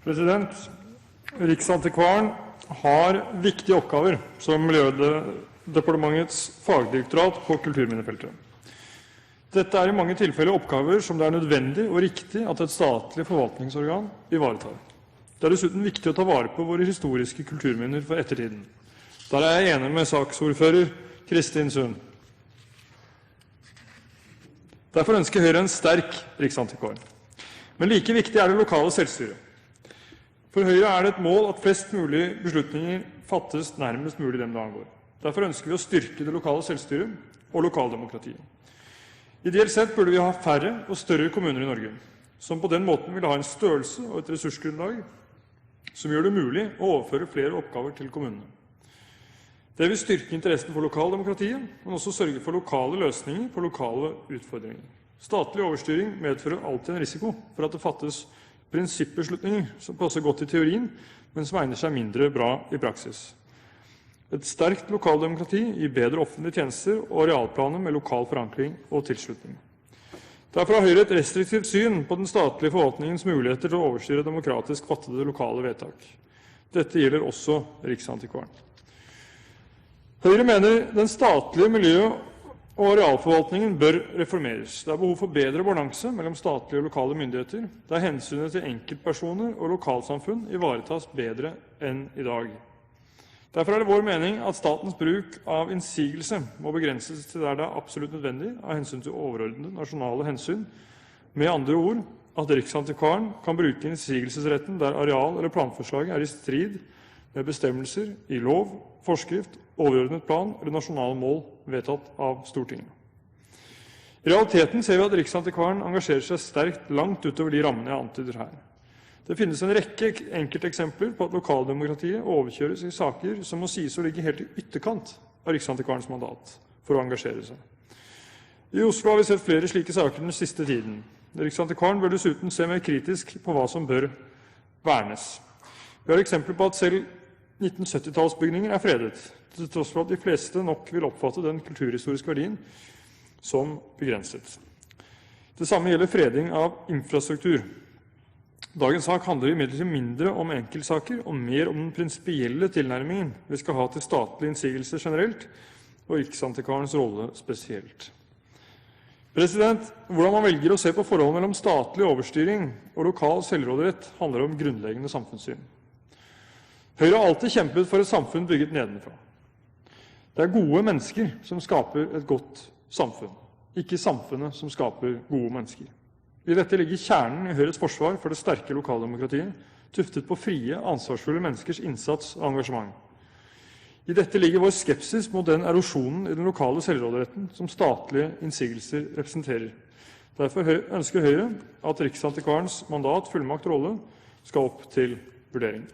President, Riksantikvaren har viktige oppgaver som Miljødepartementets fagdirektorat på kulturminnefeltet. Dette er i mange tilfeller oppgaver som det er nødvendig og riktig at et statlig forvaltningsorgan ivaretar. Det er dessuten viktig å ta vare på våre historiske kulturminner for ettertiden. Der er jeg enig med saksordfører Kristin Sund. Derfor ønsker Høyre en sterk riksantikvar. Men like viktig er det lokale selvstyret. For Høyre er det et mål at flest mulig beslutninger fattes nærmest mulig dem det angår. Derfor ønsker vi å styrke det lokale selvstyret og lokaldemokratiet. Ideelt sett burde vi ha færre og større kommuner i Norge, som på den måten vil ha en størrelse og et ressursgrunnlag som gjør det mulig å overføre flere oppgaver til kommunene. Det vil styrke interessen for lokaldemokratiet, men også sørge for lokale løsninger på lokale utfordringer. Statlig overstyring medfører alltid en risiko for at det fattes prinsippbeslutninger som passer godt i teorien, men som egner seg mindre bra i praksis. Et sterkt lokaldemokrati gir bedre offentlige tjenester og arealplaner med lokal forankring og tilslutning. Derfor har Høyre et restriktivt syn på den statlige forvaltningens muligheter til å overstyre demokratisk fattede lokale vedtak. Dette gjelder også Riksantikvaren. Høyre mener den statlige miljø- og arealforvaltningen bør reformeres. Det er behov for bedre balanse mellom statlige og lokale myndigheter, der hensynet til enkeltpersoner og lokalsamfunn ivaretas bedre enn i dag. Derfor er det vår mening at statens bruk av innsigelse må begrenses til der det er absolutt nødvendig av hensyn til overordnede nasjonale hensyn. Med andre ord, at Riksantikvaren kan bruke innsigelsesretten der areal- eller planforslaget er i strid med bestemmelser i lov, forskrift, overordnet plan eller nasjonale mål vedtatt av Stortinget. I realiteten ser vi at Riksantikvaren engasjerer seg sterkt langt utover de rammene jeg antyder her. Det finnes en rekke enkelteksempler på at lokaldemokratiet overkjøres i saker som må sies å ligge helt i ytterkant av Riksantikvarens mandat for å engasjere seg. I Oslo har vi sett flere slike saker den siste tiden. Riksantikvaren bør dessuten se mer kritisk på hva som bør vernes. Vi har eksempler på at selv 1970-tallsbygninger er fredet, til tross for at de fleste nok vil oppfatte den kulturhistoriske verdien som begrenset. Det samme gjelder freding av infrastruktur. Dagens sak handler imidlertid mindre om enkeltsaker og mer om den prinsipielle tilnærmingen vi skal ha til statlige innsigelser generelt og Riksantikvarens rolle spesielt. Hvordan man velger å se på forholdet mellom statlig overstyring og lokal selvråderett handler om grunnleggende samfunnssyn. Høyre har alltid kjempet for et samfunn bygget nedenfra. Det er gode mennesker som skaper et godt samfunn, ikke samfunnet som skaper gode mennesker. I dette ligger kjernen i Høyres forsvar for det sterke lokaldemokratiet, tuftet på frie, ansvarsfulle menneskers innsats og engasjement. I dette ligger vår skepsis mot den erosjonen i den lokale selvråderetten som statlige innsigelser representerer. Derfor ønsker Høyre at Riksantikvarens mandat, fullmakt og rolle skal opp til vurdering.